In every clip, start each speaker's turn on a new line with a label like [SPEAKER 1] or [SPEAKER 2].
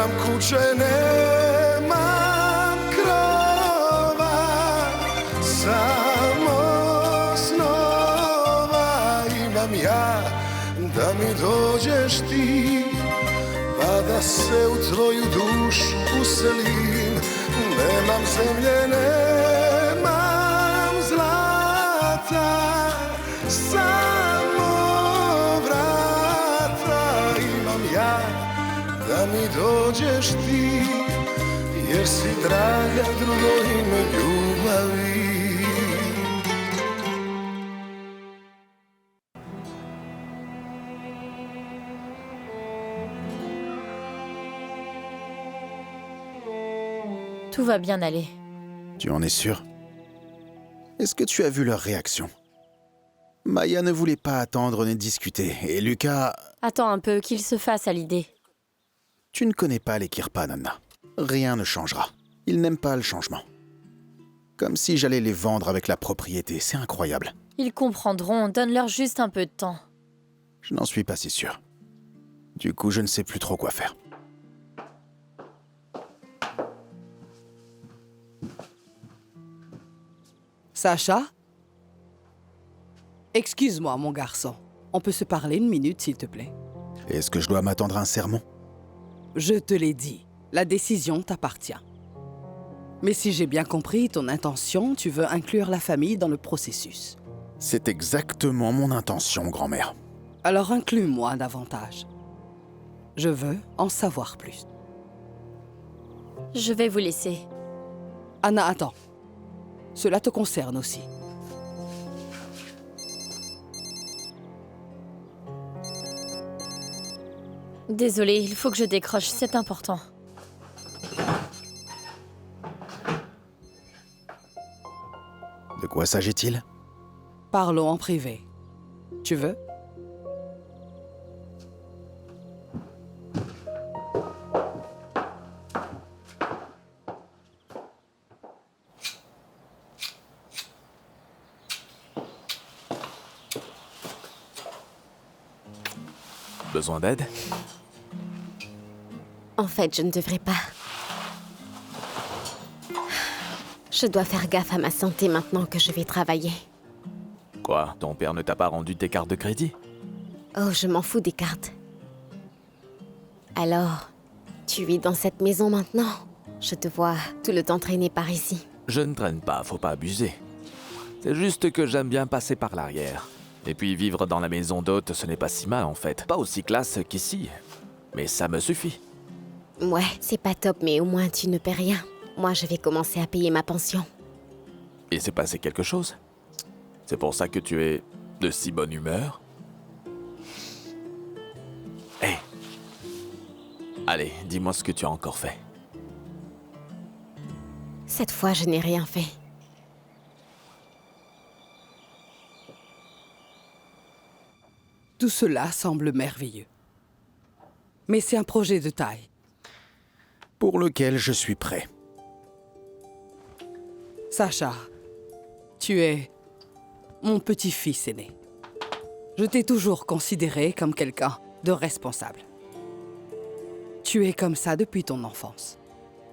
[SPEAKER 1] Nemam kuće, nemam krova, samo snova imam ja, da mi dođeš ti, pa da se u tvoju dušu uselim. Nemam zemlje, nemam zlata, samo vrata imam ja, da mi dođeš ti, jer si draga drugo ime ljubavi.
[SPEAKER 2] Tout va bien aller.
[SPEAKER 3] Tu en es sûr? Est-ce que tu as vu leur réaction? Maya ne voulait pas attendre ni discuter, et Lucas...
[SPEAKER 2] Attends un peu, qu'il se fasse à l'idée.
[SPEAKER 3] Tu ne connais pas les Kirpa, Nonna. Rien ne changera. Ils n'aiment pas le changement. Comme si j'allais les vendre avec la propriété, c'est incroyable.
[SPEAKER 2] Ils comprendront, donne-leur juste un peu de temps.
[SPEAKER 3] Je n'en suis pas si sûr. Du coup, je ne sais plus trop quoi faire.
[SPEAKER 4] Sacha? Excuse-moi, mon garçon. On peut se parler une minute, s'il te plaît?
[SPEAKER 3] Est-ce que je dois m'attendre à un sermon?
[SPEAKER 4] Je te l'ai dit, la décision t'appartient. Mais si j'ai bien compris ton intention, tu veux inclure la famille dans le processus.
[SPEAKER 3] C'est exactement mon intention, grand-mère.
[SPEAKER 4] Alors inclus-moi davantage. Je veux en savoir plus.
[SPEAKER 2] Je vais vous laisser.
[SPEAKER 4] Anna, attends. Cela te concerne aussi.
[SPEAKER 2] Désolée, il faut que je décroche, c'est important.
[SPEAKER 3] De quoi s'agit-il?
[SPEAKER 4] Parlons en privé. Tu veux?
[SPEAKER 5] Besoin d'aide?
[SPEAKER 6] En fait, je ne devrais pas. Je dois faire gaffe à ma santé maintenant que je vais travailler.
[SPEAKER 5] Quoi? Ton père ne t'a pas rendu tes cartes de crédit?
[SPEAKER 6] Oh, je m'en fous des cartes. Alors, tu vis dans cette maison maintenant? Je te vois tout le temps traîner par ici.
[SPEAKER 5] Je ne traîne pas, faut pas abuser. C'est juste que j'aime bien passer par l'arrière. Et puis vivre dans la maison d'hôte, ce n'est pas si mal en fait. Pas aussi classe qu'ici, mais ça me suffit.
[SPEAKER 6] Ouais, c'est pas top, mais au moins tu ne paies rien. Moi, je vais commencer à payer ma pension.
[SPEAKER 5] Il s'est passé quelque chose? C'est pour ça que tu es de si bonne humeur? Hé! Allez, dis-moi ce que tu as encore fait.
[SPEAKER 6] Cette fois, je n'ai rien fait.
[SPEAKER 4] Tout cela semble merveilleux. Mais c'est un projet de taille.
[SPEAKER 3] Pour lequel je suis prêt.
[SPEAKER 4] Sacha, tu es mon petit-fils aîné. Je t'ai toujours considéré comme quelqu'un de responsable. Tu es comme ça depuis ton enfance.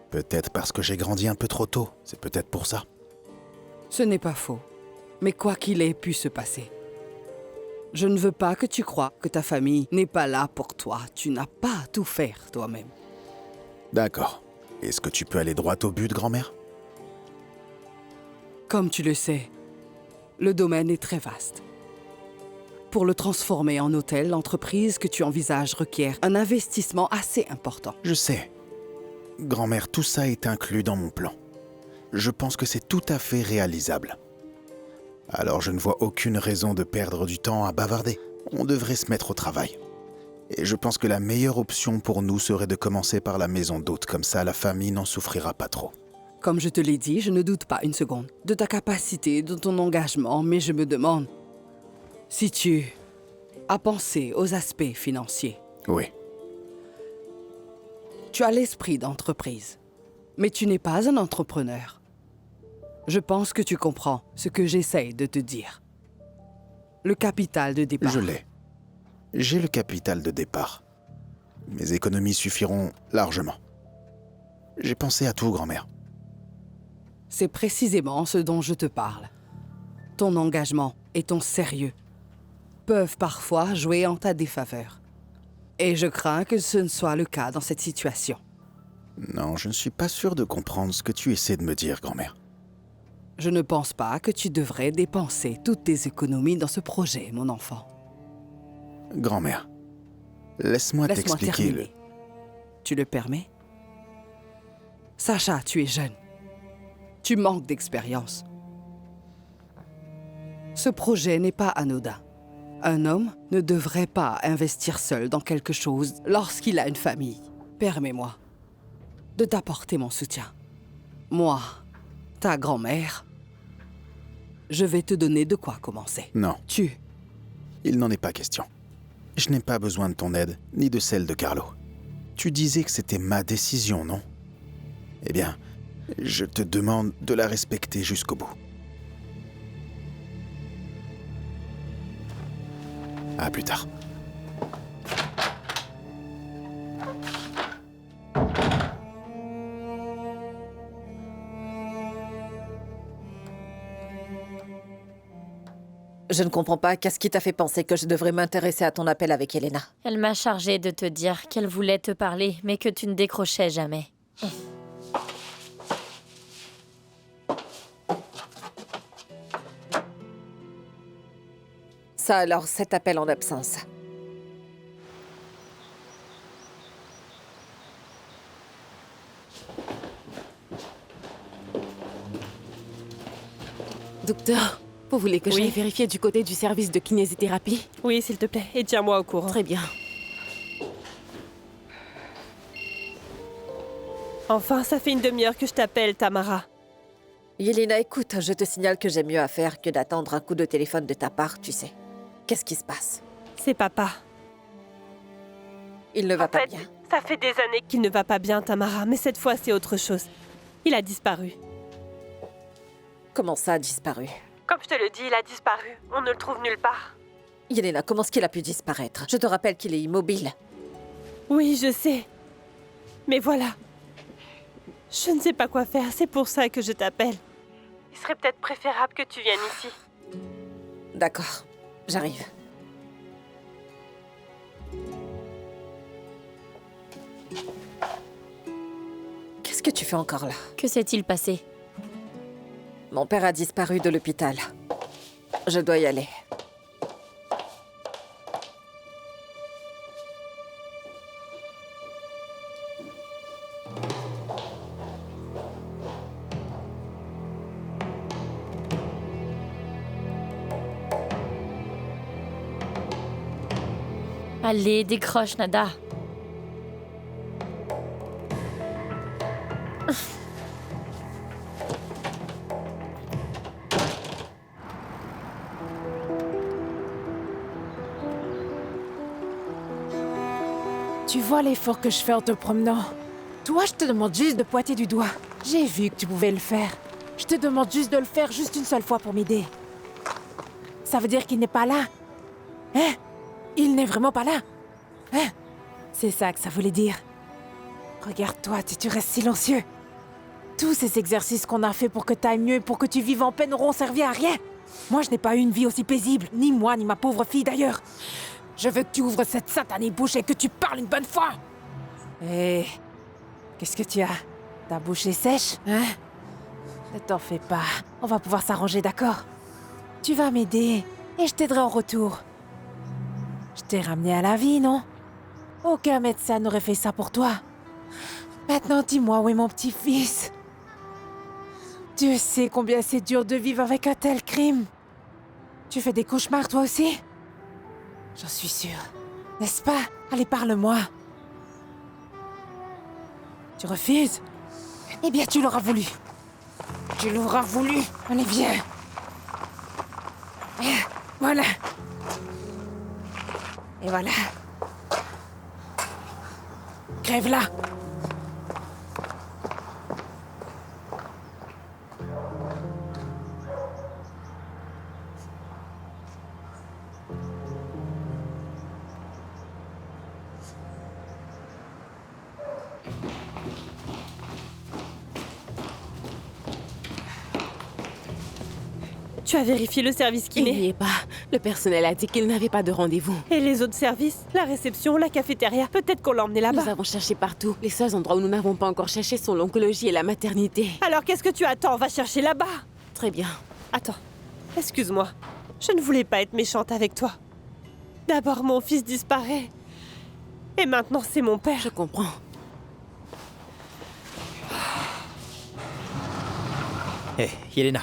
[SPEAKER 3] Peut-être parce que j'ai grandi un peu trop tôt, c'est peut-être pour ça.
[SPEAKER 4] Ce n'est pas faux. Mais quoi qu'il ait pu se passer, je ne veux pas que tu crois que ta famille n'est pas là pour toi. Tu n'as pas à tout faire toi-même.
[SPEAKER 3] D'accord. Est-ce que tu peux aller droit au but, grand-mère?
[SPEAKER 4] Comme tu le sais, le domaine est très vaste. Pour le transformer en hôtel, l'entreprise que tu envisages requiert un investissement assez important.
[SPEAKER 3] Je sais. Grand-mère, tout ça est inclus dans mon plan. Je pense que c'est tout à fait réalisable. Alors je ne vois aucune raison de perdre du temps à bavarder. On devrait se mettre au travail. Et je pense que la meilleure option pour nous serait de commencer par la maison d'hôte. Comme ça, la famille n'en souffrira pas trop.
[SPEAKER 4] Comme je te l'ai dit, je ne doute pas une seconde de ta capacité, de ton engagement, mais je me demande si tu as pensé aux aspects financiers.
[SPEAKER 3] Oui.
[SPEAKER 4] Tu as l'esprit d'entreprise, mais tu n'es pas un entrepreneur. Je pense que tu comprends ce que j'essaye de te dire. Le capital de départ.
[SPEAKER 3] Je l'ai. J'ai le capital de départ. Mes économies suffiront largement. J'ai pensé à tout, grand-mère.
[SPEAKER 4] C'est précisément ce dont je te parle. Ton engagement et ton sérieux peuvent parfois jouer en ta défaveur. Et je crains que ce ne soit le cas dans cette situation.
[SPEAKER 3] Non, je ne suis pas sûr de comprendre ce que tu essaies de me dire, grand-mère.
[SPEAKER 4] Je ne pense pas que tu devrais dépenser toutes tes économies dans ce projet, mon enfant.
[SPEAKER 3] Grand-mère, laisse-moi
[SPEAKER 4] Laisse-moi
[SPEAKER 3] t'expliquer le...
[SPEAKER 4] terminer. Tu le permets? Sacha, tu es jeune. Tu manques d'expérience. Ce projet n'est pas anodin. Un homme ne devrait pas investir seul dans quelque chose lorsqu'il a une famille. Permets-moi de t'apporter mon soutien. Moi, ta grand-mère, je vais te donner de quoi commencer.
[SPEAKER 3] Non,
[SPEAKER 4] Tu,
[SPEAKER 3] il n'en est pas question. Je n'ai pas besoin de ton aide, ni de celle de Carlo. Tu disais que c'était ma décision, non? Eh bien, je te demande de la respecter jusqu'au bout. À plus tard.
[SPEAKER 7] Je ne comprends pas, qu'est-ce qui t'a fait penser que je devrais m'intéresser à ton appel avec Elena?
[SPEAKER 2] Elle m'a chargée de te dire qu'elle voulait te parler, mais que tu ne décrochais jamais.
[SPEAKER 7] Ça alors, cet appel en absence.
[SPEAKER 8] Docteur, vous voulez que j'aille vérifier du côté du service de kinésithérapie?
[SPEAKER 9] Oui, s'il te plaît, et tiens-moi au courant.
[SPEAKER 8] Très bien.
[SPEAKER 9] Enfin, ça fait une demi-heure que je t'appelle, Tamara.
[SPEAKER 7] Yelena, écoute, je te signale que j'ai mieux à faire que d'attendre un coup de téléphone de ta part, tu sais. Qu'est-ce qui se passe?
[SPEAKER 9] C'est papa.
[SPEAKER 7] Il ne va
[SPEAKER 9] En
[SPEAKER 7] pas
[SPEAKER 9] fait,
[SPEAKER 7] bien.
[SPEAKER 9] ça fait des années qu'il ne va pas bien, Tamara, mais cette fois, c'est autre chose. Il a disparu.
[SPEAKER 7] Comment ça a disparu?
[SPEAKER 9] Comme je te le dis, il a disparu. On ne le trouve nulle part.
[SPEAKER 7] Yelena, comment est-ce qu'il a pu disparaître? Je te rappelle qu'il est immobile.
[SPEAKER 9] Oui, je sais. Mais voilà. Je ne sais pas quoi faire, c'est pour ça que je t'appelle. Il serait peut-être préférable que tu viennes ici.
[SPEAKER 7] D'accord, j'arrive. Qu'est-ce que tu fais encore là?
[SPEAKER 2] Que s'est-il passé?
[SPEAKER 7] Mon père a disparu de l'hôpital. Je dois y aller.
[SPEAKER 2] Allez, décroche, Nada.
[SPEAKER 8] Tu vois l'effort que je fais en te promenant? Toi, je te demande juste de pointer du doigt. J'ai vu que tu pouvais le faire. Je te demande juste de le faire juste une seule fois pour m'aider. Ça veut dire qu'il n'est pas là? Hein? Il n'est vraiment pas là? Hein? C'est ça que ça voulait dire. Regarde-toi, tu restes silencieux. Tous ces exercices qu'on a fait pour que t'ailles mieux et pour que tu vives en paix n'auront servi à rien. Moi, je n'ai pas eu une vie aussi paisible, ni moi, ni ma pauvre fille d'ailleurs. Je veux que tu ouvres cette satanée bouche et que tu parles une bonne fois. Hé, qu'est-ce que tu as? Ta bouche est sèche, hein? Ne t'en fais pas, on va pouvoir s'arranger, d'accord? Tu vas m'aider et je t'aiderai en retour. Je t'ai ramené à la vie, non? Aucun médecin n'aurait fait ça pour toi. Maintenant, dis-moi où est mon petit-fils? Dieu sait combien c'est dur de vivre avec un tel crime. Tu fais des cauchemars, toi aussi? J'en suis sûre. N'est-ce pas? Allez, parle-moi. Tu refuses? Eh bien, tu l'auras voulu. Tu l'auras voulu. Allez, viens. Voilà. Et voilà. Crève-la.
[SPEAKER 9] Tu as vérifié le service
[SPEAKER 6] Il n'y
[SPEAKER 9] kiné?
[SPEAKER 6] est pas. Le personnel a dit qu'il n'avait pas de rendez-vous.
[SPEAKER 9] Et les autres services? La réception, la cafétéria? Peut-être qu'on l'a emmené
[SPEAKER 6] Nous
[SPEAKER 9] là-bas.
[SPEAKER 6] avons cherché partout. Les seuls endroits où nous n'avons pas encore cherché sont l'oncologie et la maternité.
[SPEAKER 9] Alors qu'est-ce que tu attends? Va chercher là-bas.
[SPEAKER 6] Très bien.
[SPEAKER 9] Attends, excuse-moi. Je ne voulais pas être méchante avec toi. D'abord, mon fils disparaît. Et maintenant, c'est mon père.
[SPEAKER 6] Je comprends.
[SPEAKER 10] Hé, Yelena,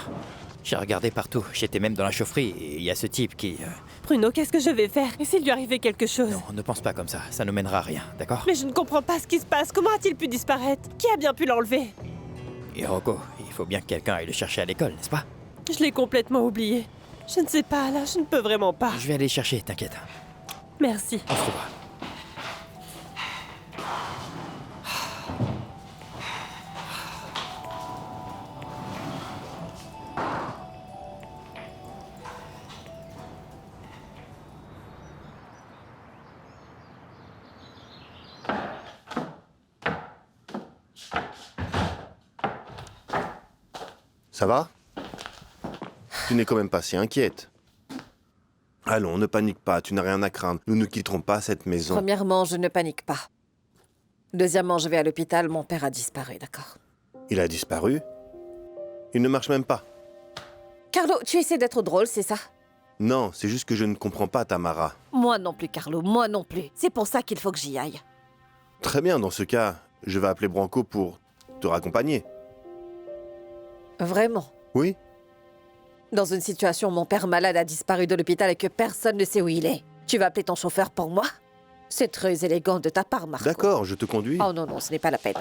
[SPEAKER 10] j'ai regardé partout. J'étais même dans la chaufferie et il y a ce type qui...
[SPEAKER 9] Bruno, qu'est-ce que je vais faire? Et s'il lui arrivait quelque chose?
[SPEAKER 10] Non, ne pense pas comme ça. Ça ne mènera à rien, d'accord?
[SPEAKER 9] Mais je ne comprends pas ce qui se passe. Comment a-t-il pu disparaître? Qui a bien pu l'enlever?
[SPEAKER 10] Hiroko, il faut bien que quelqu'un aille le chercher à l'école, n'est-ce pas?
[SPEAKER 9] Je l'ai complètement oublié. Je ne sais pas, là, je ne peux vraiment pas.
[SPEAKER 10] Je vais aller le chercher, t'inquiète.
[SPEAKER 9] Merci.
[SPEAKER 10] On se revoit.
[SPEAKER 11] Ça va? Tu n'es quand même pas si inquiète. Allons, ne panique pas, tu n'as rien à craindre. Nous ne quitterons pas cette maison.
[SPEAKER 7] Premièrement, je ne panique pas. Deuxièmement, je vais à l'hôpital, mon père a disparu, d'accord?
[SPEAKER 11] Il a disparu? Il ne marche même pas.
[SPEAKER 7] Carlo, tu essaies d'être drôle, c'est ça?
[SPEAKER 11] Non, c'est juste que je ne comprends pas, Tamara.
[SPEAKER 7] Moi non plus, Carlo, moi non plus. C'est pour ça qu'il faut que j'y aille.
[SPEAKER 11] Très bien, dans ce cas, je vais appeler Branco pour te raccompagner.
[SPEAKER 7] Vraiment?
[SPEAKER 11] Oui?
[SPEAKER 7] Dans une situation où mon père malade a disparu de l'hôpital et que personne ne sait où il est, tu vas appeler ton chauffeur pour moi? C'est très élégant de ta part, Marco.
[SPEAKER 11] D'accord, je te conduis.
[SPEAKER 7] Oh non, non, ce n'est pas la peine.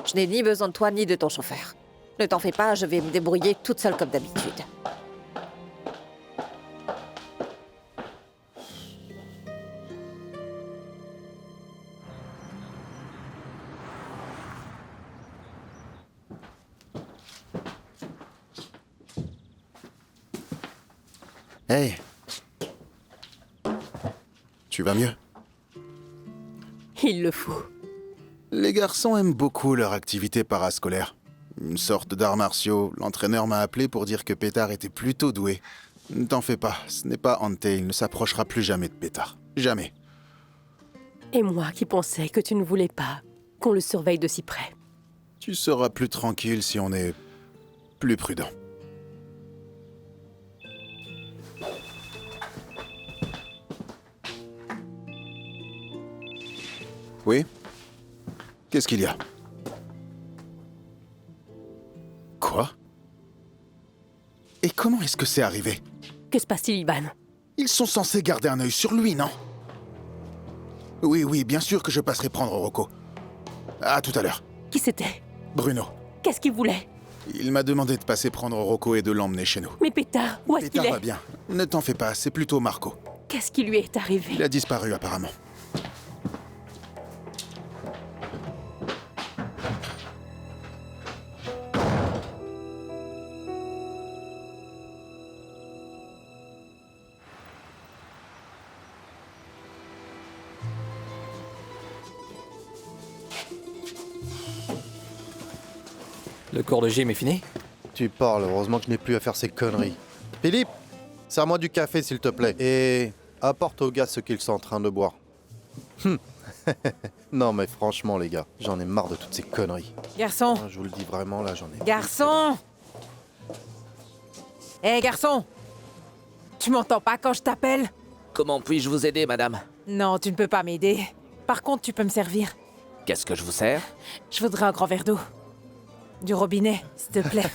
[SPEAKER 7] Je n'ai ni besoin de toi ni de ton chauffeur. Ne t'en fais pas, je vais me débrouiller toute seule comme d'habitude.
[SPEAKER 3] Hey. Tu vas mieux?
[SPEAKER 6] Il le faut.
[SPEAKER 3] Les garçons aiment beaucoup leur activité parascolaire. Une sorte d'arts martiaux. L'entraîneur m'a appelé pour dire que Pétard était plutôt doué. Ne t'en fais pas, ce n'est pas Ante, il ne s'approchera plus jamais de Pétard. Jamais.
[SPEAKER 9] Et moi qui pensais que tu ne voulais pas qu'on le surveille de si près.
[SPEAKER 3] Tu seras plus tranquille si on est plus prudent. Oui? Qu'est-ce qu'il y a? Quoi? Et comment est-ce que c'est arrivé?
[SPEAKER 9] Que se passe-t-il, Ivan?
[SPEAKER 3] Ils sont censés garder un œil sur lui, non? Oui, oui, bien sûr que je passerai prendre Rocco. À tout à l'heure.
[SPEAKER 9] Qui c'était?
[SPEAKER 3] Bruno.
[SPEAKER 9] Qu'est-ce qu'il voulait?
[SPEAKER 3] Il m'a demandé de passer prendre Rocco et de l'emmener chez nous.
[SPEAKER 9] Mais Pétard, où est-ce qu'il
[SPEAKER 3] Pétard
[SPEAKER 9] est?
[SPEAKER 3] va bien. Ne t'en fais pas, c'est plutôt Marco.
[SPEAKER 9] Qu'est-ce qui lui est arrivé?
[SPEAKER 3] Il a disparu apparemment.
[SPEAKER 10] Le cours de gym est fini?
[SPEAKER 12] Tu parles, heureusement que je n'ai plus à faire ces conneries. Philippe, sers-moi du café s'il te plaît. Et apporte aux gars ce qu'ils sont en train de boire. Non mais franchement les gars, j'en ai marre de toutes ces conneries.
[SPEAKER 8] Garçon!
[SPEAKER 12] Je vous le dis vraiment là, j'en ai...
[SPEAKER 8] Garçon! Hé, garçon! Tu m'entends pas quand je t'appelle?
[SPEAKER 5] Comment puis-je vous aider, madame?
[SPEAKER 8] Non, tu ne peux pas m'aider. Par contre, tu peux me servir.
[SPEAKER 5] Qu'est-ce que je vous sers?
[SPEAKER 8] Je voudrais un grand verre d'eau. Du robinet, s'il te plaît.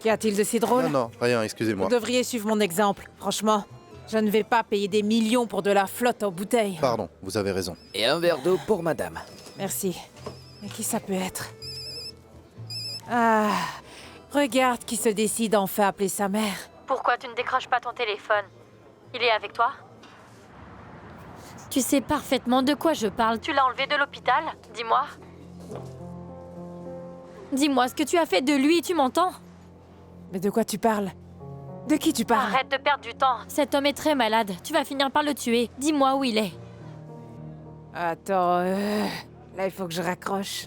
[SPEAKER 8] Qu'y a-t-il de si drôle?
[SPEAKER 12] Non, non, rien, excusez-moi.
[SPEAKER 8] Vous devriez suivre mon exemple. Franchement, je ne vais pas payer des millions pour de la flotte en bouteille.
[SPEAKER 12] Pardon, vous avez raison.
[SPEAKER 5] Et un verre d'eau pour madame.
[SPEAKER 8] Merci. Mais qui ça peut être? Ah, regarde qui se décide enfin à appeler sa mère.
[SPEAKER 2] Pourquoi tu ne décroches pas ton téléphone? Il est avec toi? Tu sais parfaitement de quoi je parle. Tu l'as enlevé de l'hôpital? Dis-moi. Dis-moi ce que tu as fait de lui, tu m'entends?
[SPEAKER 8] Mais de quoi tu parles? De qui tu parles?
[SPEAKER 2] Arrête de perdre du temps. Cet homme est très malade. Tu vas finir par le tuer. Dis-moi où il est.
[SPEAKER 8] Attends, là il faut que je raccroche.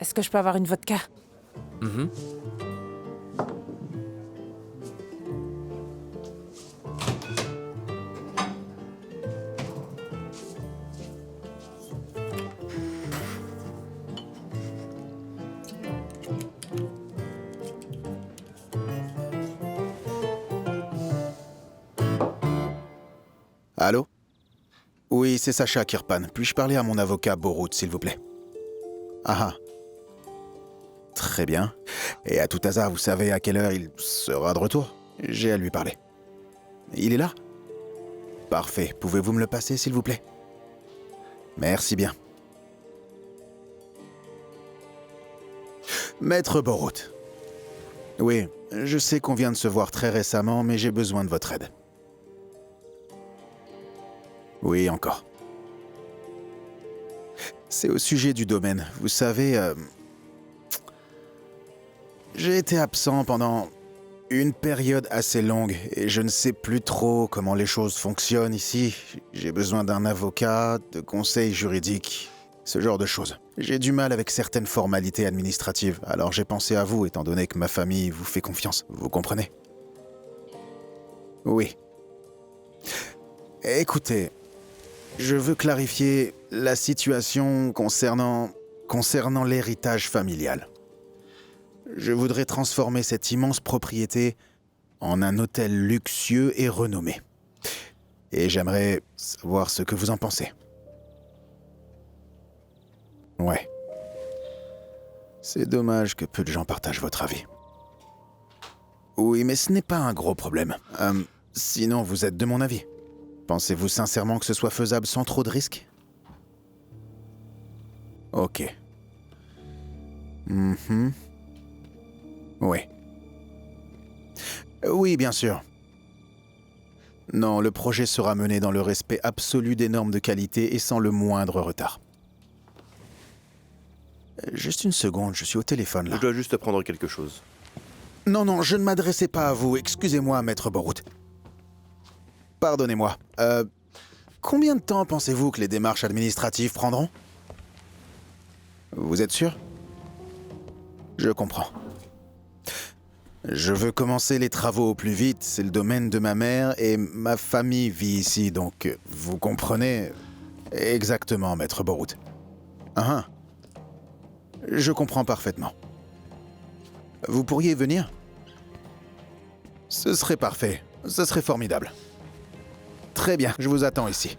[SPEAKER 8] Est-ce que je peux avoir une vodka?
[SPEAKER 5] Mhm.
[SPEAKER 3] Allô? Oui, c'est Sacha Kirpan. Puis-je parler à mon avocat Borut, s'il vous plaît? Ah ah. Très bien. Et à tout hasard, vous savez à quelle heure il sera de retour? J'ai à lui parler. Il est là? Parfait. Pouvez-vous me le passer, s'il vous plaît? Merci bien. Maître Borut. Oui, je sais qu'on vient de se voir très récemment, mais j'ai besoin de votre aide. Oui, encore. C'est au sujet du domaine. Vous savez, j'ai été absent pendant une période assez longue et je ne sais plus trop comment les choses fonctionnent ici. J'ai besoin d'un avocat, de conseils juridiques, ce genre de choses. J'ai du mal avec certaines formalités administratives, alors j'ai pensé à vous étant donné que ma famille vous fait confiance. Vous comprenez? Oui. Écoutez, je veux clarifier la situation concernant l'héritage familial. Je voudrais transformer cette immense propriété en un hôtel luxueux et renommé. Et j'aimerais savoir ce que vous en pensez. Ouais. C'est dommage que peu de gens partagent votre avis. Oui, mais ce n'est pas un gros problème. Sinon, vous êtes de mon avis. Pensez-vous sincèrement que ce soit faisable sans trop de risques? Ok. Oui. Oui, bien sûr. Non, le projet sera mené dans le respect absolu des normes de qualité et sans le moindre retard. Juste une seconde, je suis au téléphone là.
[SPEAKER 11] Je dois juste prendre quelque chose.
[SPEAKER 3] Non, je ne m'adressais pas à vous. Excusez-moi, Maître Borut. Pardonnez-moi. Combien de temps pensez-vous que les démarches administratives prendront? Vous êtes sûr? Je comprends. Je veux commencer les travaux au plus vite. C'est le domaine de ma mère et ma famille vit ici, donc vous comprenez exactement, Maître Borut. Je comprends parfaitement. Vous pourriez venir? Ce serait parfait. Ce serait formidable. Très bien, je vous attends ici.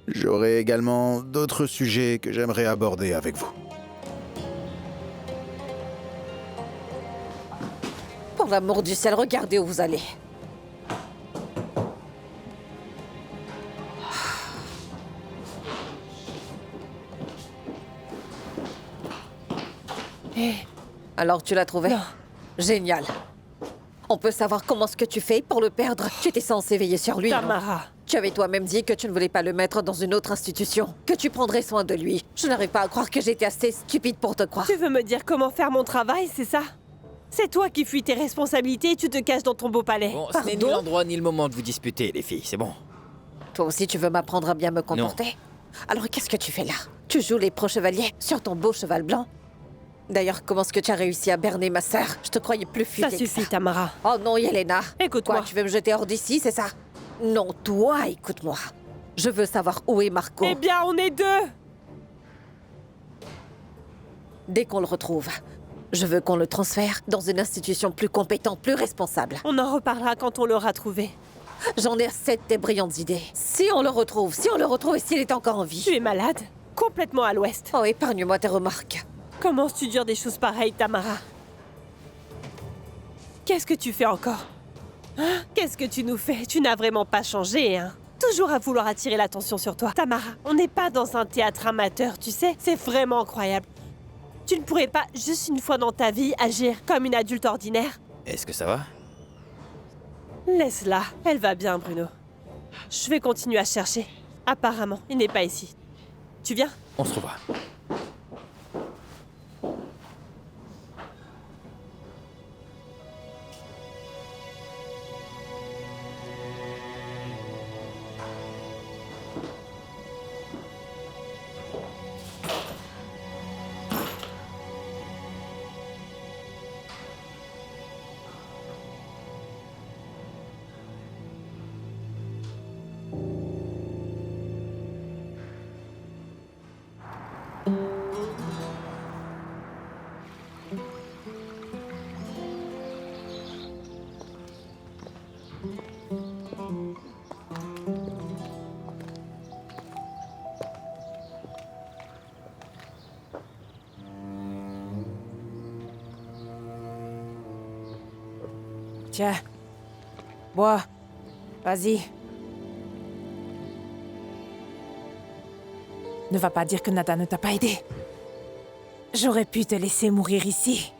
[SPEAKER 3] J'aurai également d'autres sujets que j'aimerais aborder avec vous.
[SPEAKER 7] Pour l'amour du ciel, regardez où vous allez. Alors tu l'as trouvé?
[SPEAKER 8] Non.
[SPEAKER 7] Génial. On peut savoir comment ce que tu fais pour le perdre? Tu étais censé veiller sur lui.
[SPEAKER 9] Tamara.
[SPEAKER 7] Tu avais toi-même dit que tu ne voulais pas le mettre dans une autre institution, que tu prendrais soin de lui. Je n'arrive pas à croire que j'étais assez stupide pour te croire.
[SPEAKER 9] Tu veux me dire comment faire mon travail, c'est ça? C'est toi qui fuis tes responsabilités et tu te caches dans ton beau palais.
[SPEAKER 10] Bon, ce n'est ni l'endroit ni le moment de vous disputer, les filles, c'est bon.
[SPEAKER 7] Toi aussi, tu veux m'apprendre à bien me comporter? Alors qu'est-ce que tu fais là? Tu joues les pro-chevaliers sur ton beau cheval blanc? D'ailleurs, comment est-ce que tu as réussi à berner ma sœur? Je te croyais plus futée
[SPEAKER 9] Ça
[SPEAKER 7] que
[SPEAKER 9] suffit, Tamara.
[SPEAKER 7] Oh non, Yelena.
[SPEAKER 9] Écoute-moi.
[SPEAKER 7] Quoi, tu veux me jeter hors d'ici, c'est ça? Non, toi, écoute-moi. Je veux savoir où est Marco.
[SPEAKER 9] Eh bien, on est deux!
[SPEAKER 7] Dès qu'on le retrouve, je veux qu'on le transfère dans une institution plus compétente, plus responsable.
[SPEAKER 9] On en reparlera quand on l'aura trouvé.
[SPEAKER 7] J'en ai assez de tes brillantes idées. Si on le retrouve et s'il est encore en vie.
[SPEAKER 9] Tu es malade? Complètement à l'ouest.
[SPEAKER 7] Oh, épargne-moi tes remarques.
[SPEAKER 9] Comment tu dures des choses pareilles, Tamara? Qu'est-ce que tu fais encore? Hein? Qu'est-ce que tu nous fais? Tu n'as vraiment pas changé, hein? Toujours à vouloir attirer l'attention sur toi. Tamara, on n'est pas dans un théâtre amateur, tu sais? C'est vraiment incroyable. Tu ne pourrais pas, juste une fois dans ta vie, agir comme une adulte ordinaire?
[SPEAKER 10] Est-ce que ça va?
[SPEAKER 9] Laisse-la, elle va bien, Bruno. Je vais continuer à chercher. Apparemment, il n'est pas ici. Tu viens?
[SPEAKER 10] On se revoit.
[SPEAKER 8] Tiens. Bois. Vas-y. Ne va pas dire que Nada ne t'a pas aidé. J'aurais pu te laisser mourir ici.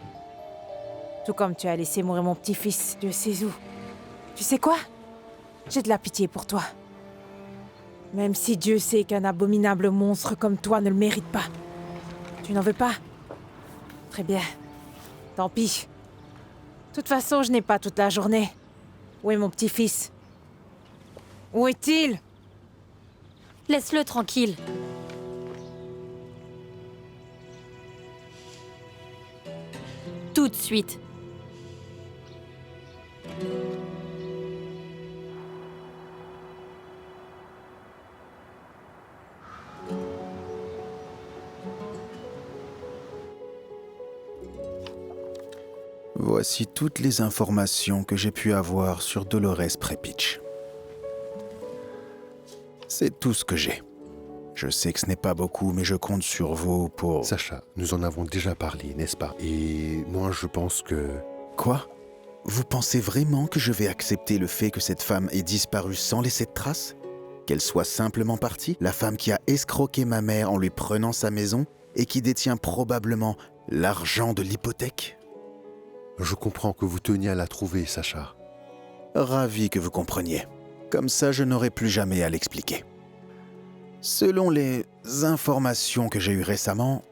[SPEAKER 8] Tout comme tu as laissé mourir mon petit-fils, Dieu sait où. Tu sais quoi? J'ai de la pitié pour toi. Même si Dieu sait qu'un abominable monstre comme toi ne le mérite pas. Tu n'en veux pas? Très bien. Tant pis. De toute façon, je n'ai pas toute la journée. Où est mon petit-fils? Où est-il?
[SPEAKER 2] Laisse-le tranquille. Tout de suite.
[SPEAKER 3] Voici toutes les informations que j'ai pu avoir sur Dolores Prepitch. C'est tout ce que j'ai. Je sais que ce n'est pas beaucoup, mais je compte sur vous pour...
[SPEAKER 13] Sacha, nous en avons déjà parlé, n'est-ce pas? Et moi, je pense que...
[SPEAKER 3] Quoi? Vous pensez vraiment que je vais accepter le fait que cette femme ait disparu sans laisser de traces? Qu'elle soit simplement partie? La femme qui a escroqué ma mère en lui prenant sa maison et qui détient probablement l'argent de l'hypothèque?
[SPEAKER 13] Je comprends que vous teniez à la trouver, Sacha.
[SPEAKER 3] Ravi que vous compreniez. Comme ça, je n'aurai plus jamais à l'expliquer. Selon les informations que j'ai eues récemment,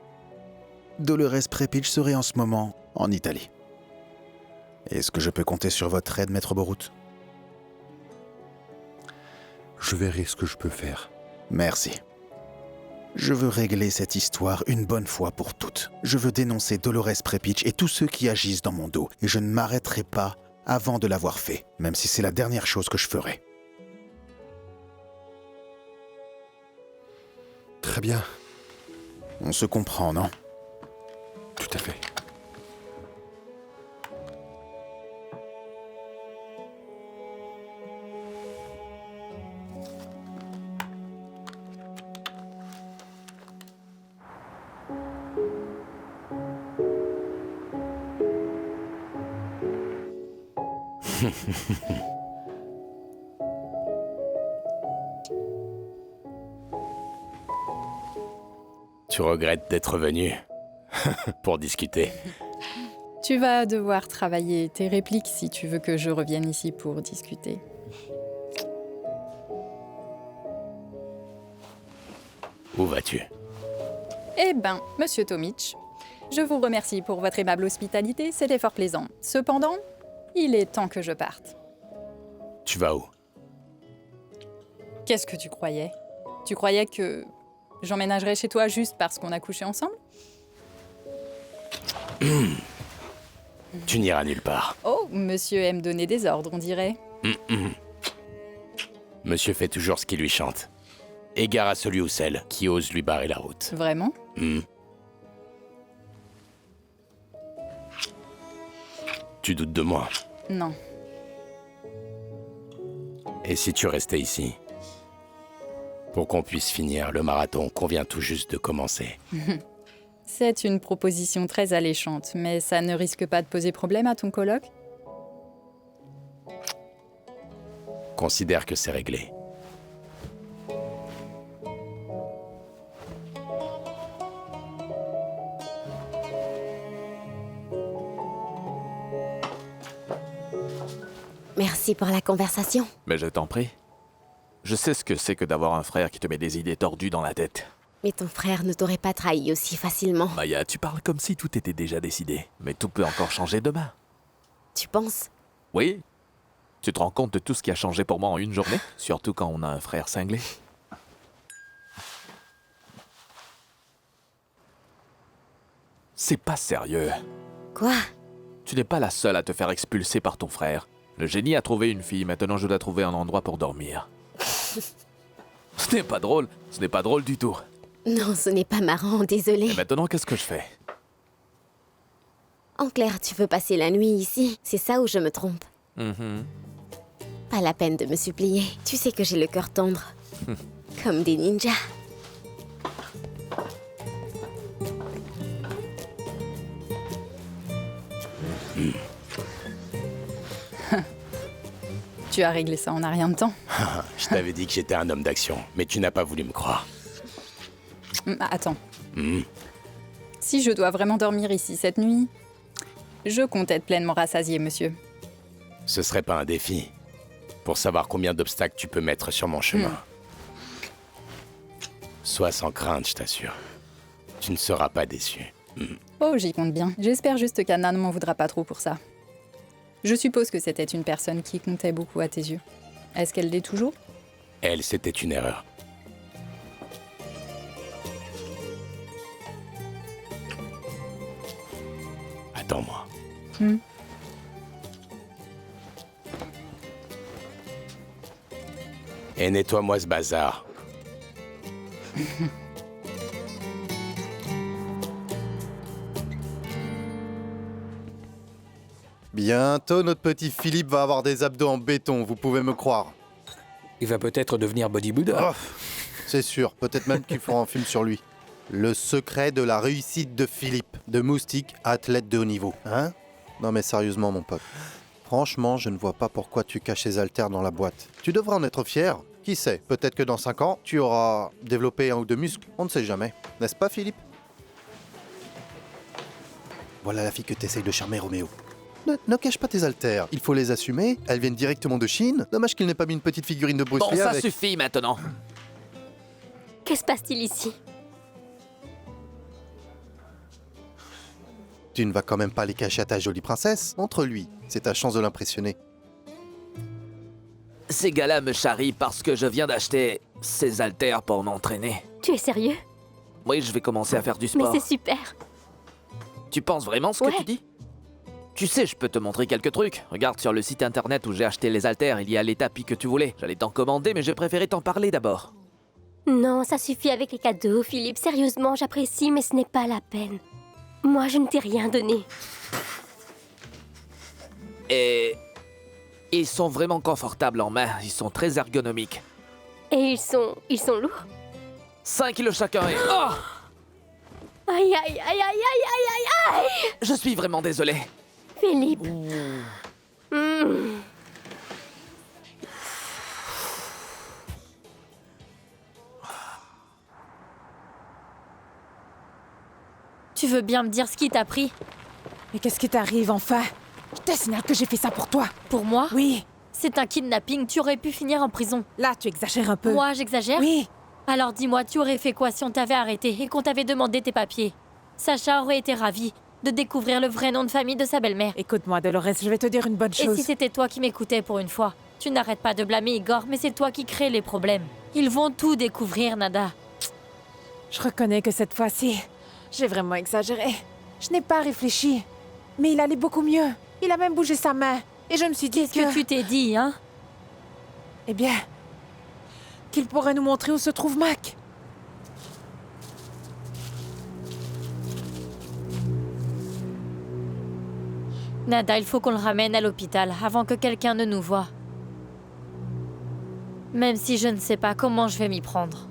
[SPEAKER 3] Dolores Prepitch serait en ce moment en Italie. Est-ce que je peux compter sur votre aide, Maître Borut?
[SPEAKER 13] Je verrai ce que je peux faire.
[SPEAKER 3] Merci. Je veux régler cette histoire une bonne fois pour toutes. Je veux dénoncer Dolores Prepitch et tous ceux qui agissent dans mon dos, et je ne m'arrêterai pas avant de l'avoir fait, même si c'est la dernière chose que je ferai.
[SPEAKER 13] Très bien.
[SPEAKER 3] On se comprend, non?
[SPEAKER 13] Tout à fait.
[SPEAKER 14] Tu regrettes d'être venu pour discuter.
[SPEAKER 15] Tu vas devoir travailler tes répliques si tu veux que je revienne ici pour discuter.
[SPEAKER 14] Où vas-tu?
[SPEAKER 15] Eh ben, Monsieur Tomic, je vous remercie pour votre aimable hospitalité, c'était fort plaisant. Cependant, il est temps que je parte.
[SPEAKER 14] Tu vas où?
[SPEAKER 15] Qu'est-ce que tu croyais? Tu croyais que j'emménagerais chez toi juste parce qu'on a couché ensemble?
[SPEAKER 14] Tu n'iras nulle part.
[SPEAKER 15] Oh, monsieur aime donner des ordres, on dirait.
[SPEAKER 14] Monsieur fait toujours ce qui lui chante. Égare à celui ou celle qui ose lui barrer la route.
[SPEAKER 15] Vraiment?
[SPEAKER 14] Tu doutes de moi?
[SPEAKER 15] Non.
[SPEAKER 14] Et si tu restais ici? Pour qu'on puisse finir le marathon qu'on vient tout juste de commencer.
[SPEAKER 15] C'est une proposition très alléchante, mais ça ne risque pas de poser problème à ton coloc?
[SPEAKER 14] Considère que c'est réglé.
[SPEAKER 6] Merci pour la conversation.
[SPEAKER 5] Mais je t'en prie. Je sais ce que c'est que d'avoir un frère qui te met des idées tordues dans la tête.
[SPEAKER 6] Mais ton frère ne t'aurait pas trahi aussi facilement.
[SPEAKER 5] Maya, tu parles comme si tout était déjà décidé. Mais tout peut encore changer demain.
[SPEAKER 6] Tu penses?
[SPEAKER 5] Oui. Tu te rends compte de tout ce qui a changé pour moi en une journée? Surtout quand on a un frère cinglé. C'est pas sérieux.
[SPEAKER 6] Quoi?
[SPEAKER 5] Tu n'es pas la seule à te faire expulser par ton frère. Le génie a trouvé une fille, maintenant je dois trouver un endroit pour dormir. Ce n'est pas drôle, ce n'est pas drôle du tout.
[SPEAKER 6] Non, ce n'est pas marrant, désolé.
[SPEAKER 5] Et maintenant, qu'est-ce que je fais?
[SPEAKER 6] En clair, tu veux passer la nuit ici? C'est ça ou je me trompe? Pas la peine de me supplier. Tu sais que j'ai le cœur tendre. Comme des ninjas.
[SPEAKER 15] Tu as réglé ça en un rien de temps.
[SPEAKER 14] Je t'avais dit que j'étais un homme d'action, mais tu n'as pas voulu me croire.
[SPEAKER 15] Attends. Si je dois vraiment dormir ici cette nuit, je compte être pleinement rassasié, monsieur.
[SPEAKER 14] Ce serait pas un défi. Pour savoir combien d'obstacles tu peux mettre sur mon chemin. Sois sans crainte, je t'assure. Tu ne seras pas déçu.
[SPEAKER 15] Oh, j'y compte bien. J'espère juste qu'Anna ne m'en voudra pas trop pour ça. Je suppose que c'était une personne qui comptait beaucoup à tes yeux. Est-ce qu'elle l'est toujours?
[SPEAKER 14] Elle, c'était une erreur. Attends-moi. Et nettoie-moi ce bazar.
[SPEAKER 12] Bientôt, notre petit Philippe va avoir des abdos en béton, vous pouvez me croire.
[SPEAKER 16] Il va peut-être devenir bodybuilder.
[SPEAKER 12] Oh, c'est sûr, peut-être même qu'il fera un film sur lui. Le secret de la réussite de Philippe, de Moustique, athlète de haut niveau. Hein? Non mais sérieusement, mon pote. Franchement, je ne vois pas pourquoi tu caches ces haltères dans la boîte. Tu devrais en être fier. Qui sait, peut-être que dans 5 ans, tu auras développé 1 ou 2 muscles. On ne sait jamais. N'est-ce pas, Philippe? Voilà la fille que t'essayes de charmer, Roméo. Ne cache pas tes haltères. Il faut les assumer. Elles viennent directement de Chine. Dommage qu'il n'ait pas mis une petite figurine de Bruce Lee
[SPEAKER 5] ça
[SPEAKER 12] avec...
[SPEAKER 5] suffit maintenant.
[SPEAKER 6] Que se passe-t-il ici?
[SPEAKER 12] Tu ne vas quand même pas les cacher à ta jolie princesse. Entre lui, c'est ta chance de l'impressionner.
[SPEAKER 5] Ces gars-là me charrient parce que je viens d'acheter ces haltères pour m'entraîner.
[SPEAKER 6] Tu es sérieux?
[SPEAKER 5] Oui, je vais commencer à faire du
[SPEAKER 6] Mais
[SPEAKER 5] sport.
[SPEAKER 6] c'est super.
[SPEAKER 5] Tu penses vraiment ce que tu dis? Tu sais, je peux te montrer quelques trucs. Regarde sur le site internet où j'ai acheté les haltères, il y a les tapis que tu voulais. J'allais t'en commander, mais j'ai préféré t'en parler d'abord.
[SPEAKER 6] Non, ça suffit avec les cadeaux, Philippe. Sérieusement, j'apprécie, mais ce n'est pas la peine. Moi, je ne t'ai rien donné.
[SPEAKER 5] Et... ils sont vraiment confortables en main, ils sont très ergonomiques.
[SPEAKER 6] Et ils sont lourds?
[SPEAKER 5] 5 kilos chacun et... Oh!
[SPEAKER 6] Aïe, aïe, aïe, aïe, aïe, aïe, aïe, aïe!
[SPEAKER 5] Je suis vraiment désolé.
[SPEAKER 6] Philippe.
[SPEAKER 2] Tu veux bien me dire ce qui t'a pris?
[SPEAKER 8] Mais qu'est-ce qui t'arrive, enfin? Je te signale que j'ai fait ça pour toi.
[SPEAKER 2] Pour moi?
[SPEAKER 8] Oui.
[SPEAKER 2] C'est un kidnapping, tu aurais pu finir en prison.
[SPEAKER 8] Là, tu exagères un peu.
[SPEAKER 2] Moi, j'exagère?
[SPEAKER 8] Oui.
[SPEAKER 2] Alors dis-moi, tu aurais fait quoi si on t'avait arrêté et qu'on t'avait demandé tes papiers? Sacha aurait été ravi de découvrir le vrai nom de famille de sa belle-mère.
[SPEAKER 8] Écoute-moi, Dolores, je vais te dire une bonne chose.
[SPEAKER 2] Et si c'était toi qui m'écoutais pour une fois? Tu n'arrêtes pas de blâmer Igor, mais c'est toi qui crée les problèmes. Ils vont tout découvrir, Nada.
[SPEAKER 8] Je reconnais que cette fois-ci, j'ai vraiment exagéré. Je n'ai pas réfléchi. Mais il allait beaucoup mieux. Il a même bougé sa main. Et je me suis dit
[SPEAKER 2] Qu'est-ce que tu t'es dit, hein?
[SPEAKER 8] Eh bien, qu'il pourrait nous montrer où se trouve Mac.
[SPEAKER 2] Nada, il faut qu'on le ramène à l'hôpital avant que quelqu'un ne nous voie. Même si je ne sais pas comment je vais m'y prendre.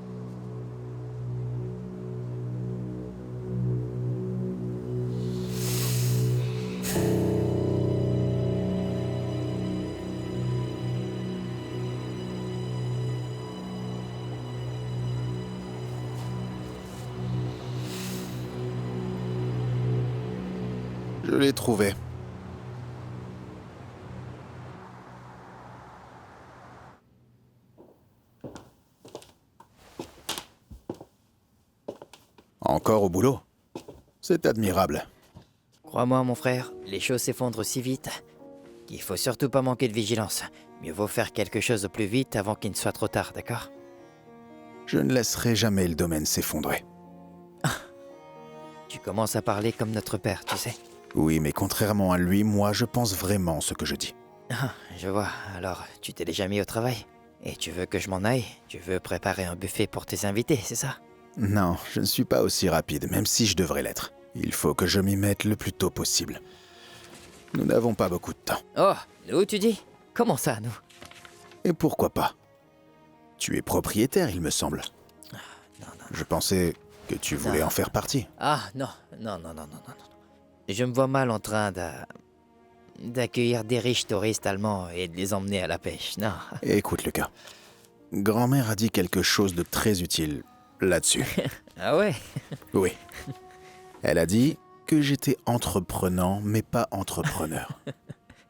[SPEAKER 3] Je l'ai trouvé. Encore au boulot? C'est admirable.
[SPEAKER 10] Crois-moi, mon frère, les choses s'effondrent si vite qu'il faut surtout pas manquer de vigilance. Mieux vaut faire quelque chose au plus vite avant qu'il ne soit trop tard, d'accord?
[SPEAKER 3] Je ne laisserai jamais le domaine s'effondrer.
[SPEAKER 10] Tu commences à parler comme notre père, tu sais.
[SPEAKER 3] Oui, mais contrairement à lui, moi, je pense vraiment ce que je dis.
[SPEAKER 10] Ah, je vois. Alors, tu t'es déjà mis au travail? Et tu veux que je m'en aille? Tu veux préparer un buffet pour tes invités, c'est ça?
[SPEAKER 3] Non, je ne suis pas aussi rapide, même si je devrais l'être. Il faut que je m'y mette le plus tôt possible. Nous n'avons pas beaucoup de temps.
[SPEAKER 10] Oh, nous, tu dis? Comment ça, nous?
[SPEAKER 3] Et pourquoi pas? Tu es propriétaire, il me semble.
[SPEAKER 10] Non.
[SPEAKER 3] Je pensais que tu voulais en faire partie.
[SPEAKER 10] Ah, non. Je me vois mal en train d'accueillir des riches touristes allemands et de les emmener à la pêche, non.
[SPEAKER 3] Écoute, Lucas. Grand-mère a dit quelque chose de très utile là-dessus.
[SPEAKER 10] Ah ouais?
[SPEAKER 3] Oui. Elle a dit que j'étais entreprenant, mais pas entrepreneur.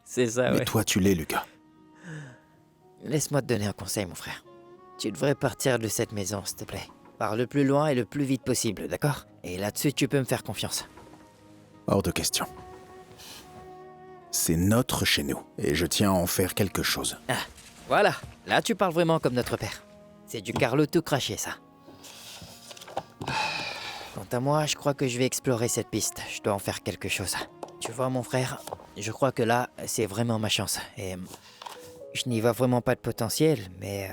[SPEAKER 10] C'est ça,
[SPEAKER 3] Mais
[SPEAKER 10] ouais.
[SPEAKER 3] toi, tu l'es, Lucas.
[SPEAKER 10] Laisse-moi te donner un conseil, mon frère. Tu devrais partir de cette maison, s'il te plaît. Pars le plus loin et le plus vite possible, d'accord? Et là-dessus, tu peux me faire confiance.
[SPEAKER 3] Hors de question. C'est notre chez nous, et je tiens à en faire quelque chose.
[SPEAKER 10] Ah, voilà. Là, tu parles vraiment comme notre père. C'est du Carlo tout craché, ça. Quant à moi, je crois que je vais explorer cette piste. Je dois en faire quelque chose. Tu vois, mon frère, je crois que là, c'est vraiment ma chance. Et je n'y vois vraiment pas de potentiel, mais...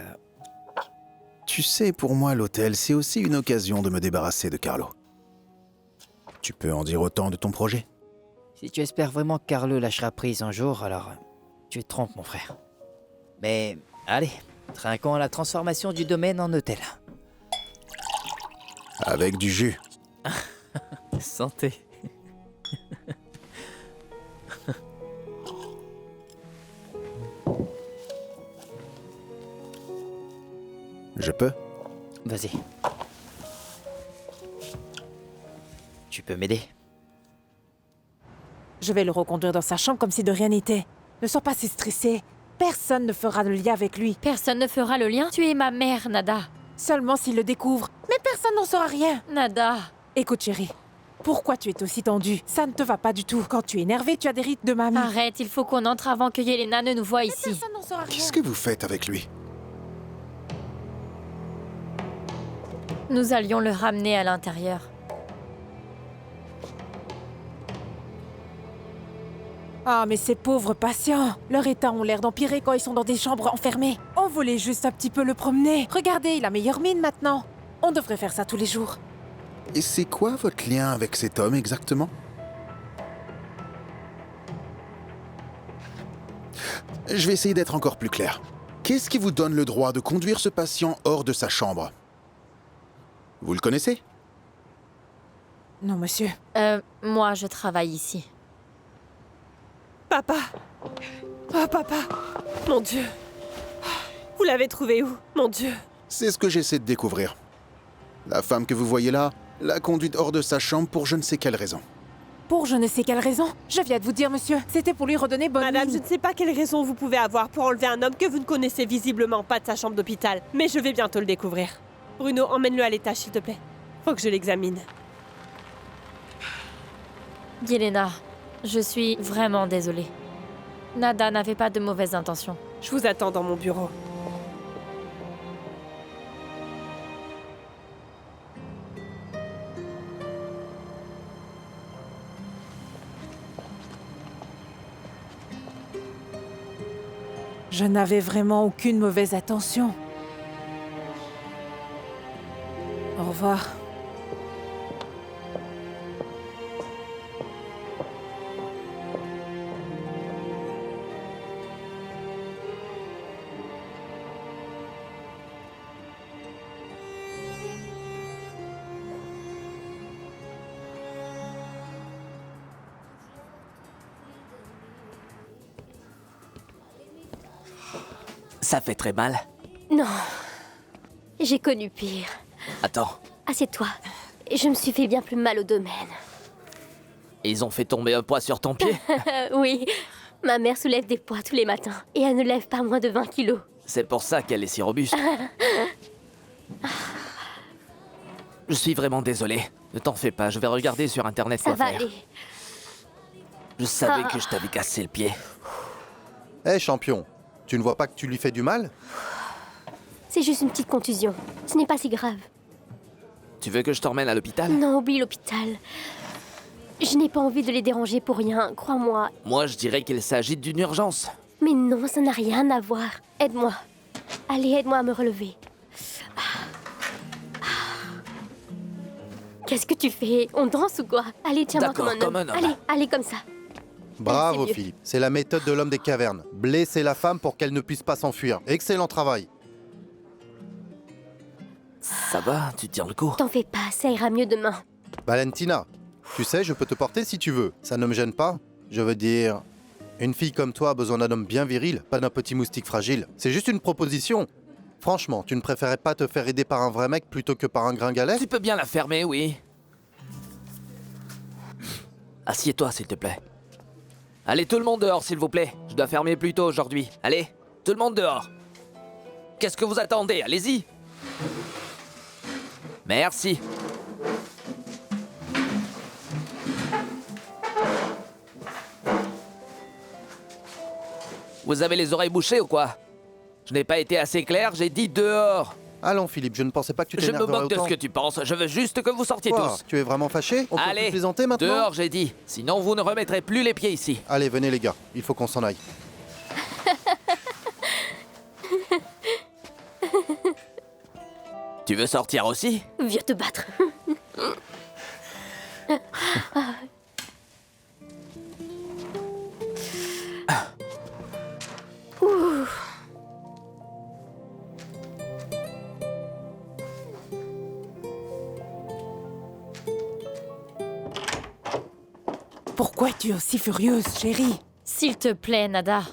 [SPEAKER 3] Tu sais, pour moi, l'hôtel, c'est aussi une occasion de me débarrasser de Carlo. Tu peux en dire autant de ton projet?
[SPEAKER 10] Si tu espères vraiment que Carlo lâchera prise un jour, alors tu te trompes, mon frère. Mais allez, trinquons à la transformation du domaine en hôtel.
[SPEAKER 3] Avec du jus.
[SPEAKER 10] Santé.
[SPEAKER 3] Je peux?
[SPEAKER 10] Vas-y. Tu peux m'aider?
[SPEAKER 8] Je vais le reconduire dans sa chambre comme si de rien n'était. Ne sois pas si stressé. Personne ne fera le lien avec lui.
[SPEAKER 2] Personne ne fera le lien. Tu es ma mère, Nada.
[SPEAKER 8] Seulement s'il le découvre. Mais personne n'en saura rien.
[SPEAKER 2] Nada.
[SPEAKER 8] Écoute, chérie. Pourquoi tu es aussi tendue? Ça ne te va pas du tout. Quand tu es énervée, tu as des rites de mamie.
[SPEAKER 2] Arrête, il faut qu'on entre avant que Yelena ne nous voie ici.
[SPEAKER 8] Personne n'en saura rien.
[SPEAKER 3] Qu'est-ce que vous faites avec lui?
[SPEAKER 2] Nous allions le ramener à l'intérieur.
[SPEAKER 8] Ah, mais ces pauvres patients. Leur état ont l'air d'empirer quand ils sont dans des chambres enfermées. On voulait juste un petit peu le promener. Regardez, il a meilleure mine maintenant. On devrait faire ça tous les jours.
[SPEAKER 3] Et c'est quoi votre lien avec cet homme exactement? Je vais essayer d'être encore plus clair. Qu'est-ce qui vous donne le droit de conduire ce patient hors de sa chambre? Vous le connaissez?
[SPEAKER 8] Non, monsieur.
[SPEAKER 2] Moi, je travaille ici.
[SPEAKER 9] Papa. Oh, papa. Mon Dieu. Vous l'avez trouvé où, mon Dieu?
[SPEAKER 3] C'est ce que j'essaie de découvrir. La femme que vous voyez là l'a conduite hors de sa chambre pour je ne sais quelle raison.
[SPEAKER 8] Pour je ne sais quelle raison. Je viens de vous dire, monsieur. C'était pour lui redonner bonne
[SPEAKER 9] Madame,
[SPEAKER 8] mine.
[SPEAKER 9] je ne sais pas quelle raison vous pouvez avoir pour enlever un homme que vous ne connaissez visiblement pas de sa chambre d'hôpital. Mais je vais bientôt le découvrir. Bruno, emmène-le à l'étage, s'il te plaît. Faut que je l'examine.
[SPEAKER 2] Yelena, je suis vraiment désolée. Nada n'avait pas de mauvaises intentions.
[SPEAKER 9] Je vous attends dans mon bureau.
[SPEAKER 8] Je n'avais vraiment aucune mauvaise intention. Au revoir.
[SPEAKER 5] Ça fait très mal.
[SPEAKER 6] Non. J'ai connu pire.
[SPEAKER 5] Attends,
[SPEAKER 6] Assieds-toi. Je me suis fait bien plus mal au domaine.
[SPEAKER 5] ils ont fait tomber un poids sur ton pied?
[SPEAKER 6] Oui. Ma mère soulève des poids tous les matins. Et elle ne lève pas moins de 20 kilos.
[SPEAKER 5] C'est pour ça qu'elle est si robuste. Je suis vraiment désolé. Ne t'en fais pas, je vais regarder sur internet
[SPEAKER 6] Ça
[SPEAKER 5] quoi
[SPEAKER 6] va
[SPEAKER 5] faire.
[SPEAKER 6] aller.
[SPEAKER 5] Je savais que je t'avais cassé le pied.
[SPEAKER 12] Hé, champion, tu ne vois pas que tu lui fais du mal?
[SPEAKER 6] C'est juste une petite contusion. Ce n'est pas si grave.
[SPEAKER 5] Tu veux que je t'emmène à l'hôpital?
[SPEAKER 6] Non, oublie l'hôpital. Je n'ai pas envie de les déranger pour rien, crois-moi.
[SPEAKER 5] Moi, je dirais qu'il s'agit d'une urgence.
[SPEAKER 6] Mais non, ça n'a rien à voir. Aide-moi. Allez, aide-moi à me relever. Qu'est-ce que tu fais? On danse ou quoi? Allez, tiens-moi
[SPEAKER 5] D'accord,
[SPEAKER 6] comme un homme. Allez, comme ça.
[SPEAKER 12] Bravo,
[SPEAKER 6] mieux.
[SPEAKER 12] Philippe. C'est la méthode de l'homme des cavernes. Blesser la femme pour qu'elle ne puisse pas s'enfuir. Excellent travail.
[SPEAKER 5] Ça va, tu tiens le coup.
[SPEAKER 6] T'en fais pas, ça ira mieux demain.
[SPEAKER 12] Valentina, tu sais, je peux te porter si tu veux. Ça ne me gêne pas. Je veux dire, Une fille comme toi a besoin d'un homme bien viril, pas d'un petit moustique fragile. C'est juste une proposition. Franchement, tu ne préférais pas te faire aider par un vrai mec plutôt que par un gringalet?
[SPEAKER 5] Tu peux bien la fermer, oui. Assieds-toi, s'il te plaît. Allez, tout le monde dehors, s'il vous plaît. Je dois fermer plus tôt aujourd'hui. Allez, tout le monde dehors. Qu'est-ce que vous attendez? Allez-y. Merci. Vous avez les oreilles bouchées ou quoi? Je n'ai pas été assez clair, j'ai dit dehors.
[SPEAKER 12] Allons Philippe, je ne pensais pas que tu
[SPEAKER 5] Je me
[SPEAKER 12] t'énerverais
[SPEAKER 5] moque de
[SPEAKER 12] autant.
[SPEAKER 5] ce que tu penses, je veux juste que vous sortiez
[SPEAKER 12] Quoi?
[SPEAKER 5] tous.
[SPEAKER 12] Tu es vraiment fâché? On peut plus
[SPEAKER 5] Allez,
[SPEAKER 12] plaisanter maintenant?
[SPEAKER 5] dehors j'ai dit, sinon vous ne remettrez plus les pieds ici.
[SPEAKER 12] Allez, venez les gars, il faut qu'on s'en aille.
[SPEAKER 5] Tu veux sortir aussi?
[SPEAKER 6] Viens te battre. Ouh.
[SPEAKER 8] Pourquoi tu es aussi furieuse, chérie?
[SPEAKER 2] S'il te plaît, Nada.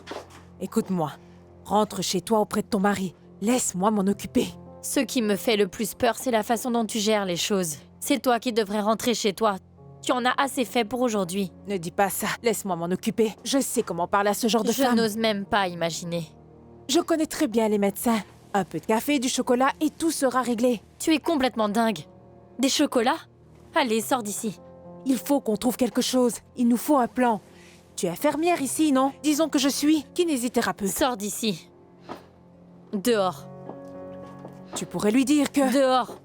[SPEAKER 8] Écoute-moi. Rentre chez toi auprès de ton mari. Laisse-moi m'en occuper.
[SPEAKER 2] Ce qui me fait le plus peur, c'est la façon dont tu gères les choses. C'est toi qui devrais rentrer chez toi. Tu en as assez fait pour aujourd'hui.
[SPEAKER 8] Ne dis pas ça. Laisse-moi m'en occuper. Je sais comment parler à ce genre de
[SPEAKER 2] Je
[SPEAKER 8] femme.
[SPEAKER 2] n'ose même pas imaginer.
[SPEAKER 8] Je connais très bien les médecins. Un peu de café, du chocolat et tout sera réglé.
[SPEAKER 2] Tu es complètement dingue. Des chocolats? Allez, sors d'ici.
[SPEAKER 8] Il faut qu'on trouve quelque chose. Il nous faut un plan. Tu es infirmière ici, non? Disons que je suis kinésithérapeute.
[SPEAKER 2] Sors d'ici. Dehors.
[SPEAKER 8] Tu pourrais lui dire que...
[SPEAKER 2] Dehors.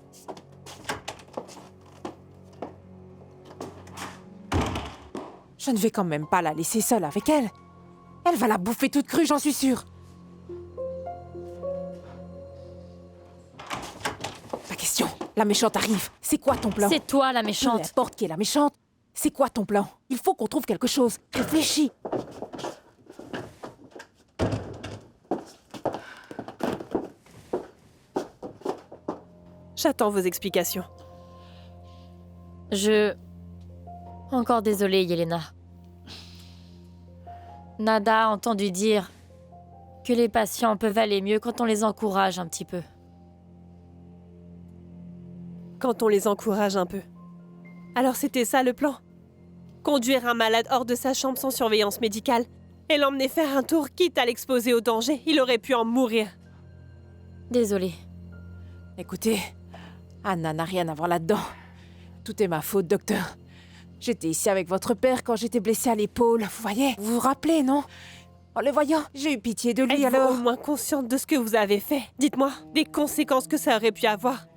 [SPEAKER 8] Je ne vais quand même pas la laisser seule avec elle. Elle va la bouffer toute crue, j'en suis sûre. La question. La méchante arrive. C'est quoi ton plan?
[SPEAKER 2] C'est toi la
[SPEAKER 8] Peu
[SPEAKER 2] méchante.
[SPEAKER 8] importe qui est la méchante. C'est quoi ton plan? Il faut qu'on trouve quelque chose. Réfléchis.
[SPEAKER 9] J'attends vos explications.
[SPEAKER 2] Encore désolée, Yelena. Nada a entendu dire que les patients peuvent aller mieux quand on les encourage un petit peu.
[SPEAKER 9] Quand on les encourage un peu. Alors c'était ça le plan? Conduire un malade hors de sa chambre sans surveillance médicale et l'emmener faire un tour, quitte à l'exposer au danger. Il aurait pu en mourir.
[SPEAKER 2] Désolée.
[SPEAKER 8] Écoutez, Anna n'a rien à voir là-dedans. Tout est ma faute, docteur. J'étais ici avec votre père quand j'étais blessée à l'épaule. Vous voyez? Vous vous rappelez, non? En le voyant, j'ai eu pitié de lui
[SPEAKER 9] Êtes-vous
[SPEAKER 8] alors.
[SPEAKER 9] au moins consciente de ce que vous avez fait? Dites-moi, des conséquences que ça aurait pu avoir.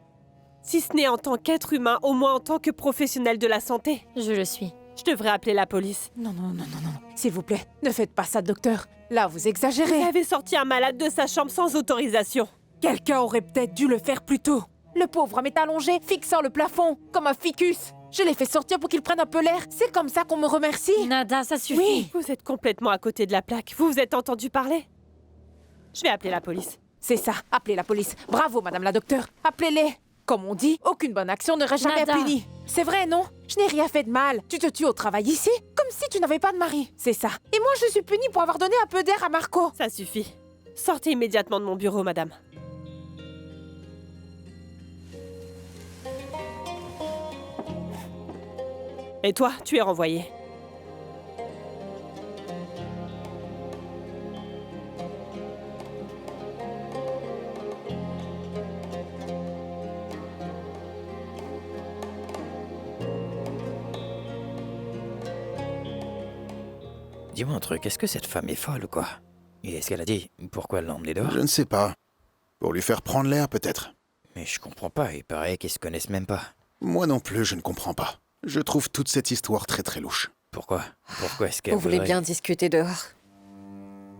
[SPEAKER 9] Si ce n'est en tant qu'être humain, au moins en tant que professionnel de la santé.
[SPEAKER 2] Je le suis.
[SPEAKER 9] Je devrais appeler la police.
[SPEAKER 8] Non. S'il vous plaît, ne faites pas ça, docteur. Là, vous exagérez.
[SPEAKER 9] Vous avez sorti un malade de sa chambre sans autorisation.
[SPEAKER 8] Quelqu'un aurait peut-être dû le faire plus tôt. Le pauvre homme est allongé, fixant le plafond, comme un ficus. Je l'ai fait sortir pour qu'il prenne un peu l'air. C'est comme ça qu'on me remercie.
[SPEAKER 2] Nada, ça suffit.
[SPEAKER 8] Oui.
[SPEAKER 9] Vous êtes complètement à côté de la plaque. Vous vous êtes entendu parler? Je vais appeler la police.
[SPEAKER 8] C'est ça, appelez la police. Bravo, madame la docteure. Appelez-les. Comme on dit, aucune bonne action ne reste jamais
[SPEAKER 2] Nada.
[SPEAKER 8] impunie. C'est vrai, non? Je n'ai rien fait de mal. Tu te tues au travail ici, comme si tu n'avais pas de mari. C'est ça. Et moi, je suis punie pour avoir donné un peu d'air à Marco.
[SPEAKER 9] Ça suffit. Sortez immédiatement de mon bureau, madame. Et toi, tu es renvoyé.
[SPEAKER 10] Dis-moi un truc, est-ce que cette femme est folle ou quoi? Et est-ce qu'elle a dit pourquoi elle l'a emmenée dehors?
[SPEAKER 3] Je ne sais pas. Pour lui faire prendre l'air, peut-être.
[SPEAKER 10] Mais je comprends pas, il paraît qu'ils se connaissent même pas.
[SPEAKER 3] Moi non plus, je ne comprends pas. Je trouve toute cette histoire très très louche.
[SPEAKER 10] Pourquoi? Pourquoi est-ce qu'elle
[SPEAKER 7] Vous voulez
[SPEAKER 10] voudrait-
[SPEAKER 7] bien discuter dehors?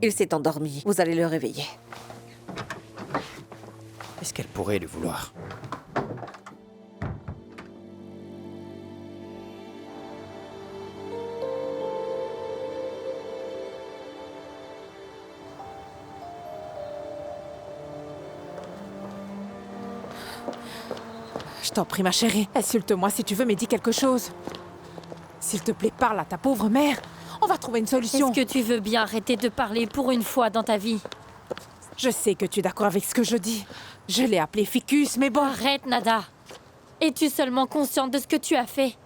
[SPEAKER 7] Il s'est endormi. Vous allez le réveiller.
[SPEAKER 10] Est-ce qu'elle pourrait lui vouloir?
[SPEAKER 8] Je t'en prie, ma chérie. Insulte-moi si tu veux, mais dis quelque chose. S'il te plaît, parle à ta pauvre mère. On va trouver une solution.
[SPEAKER 2] Est-ce que tu veux bien arrêter de parler pour une fois dans ta vie?
[SPEAKER 8] Je sais que tu es d'accord avec ce que je dis. Je l'ai appelé ficus, mais bon...
[SPEAKER 2] Arrête, Nada. Es-tu seulement consciente de ce que tu as fait?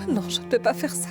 [SPEAKER 7] Non, je ne peux pas faire ça.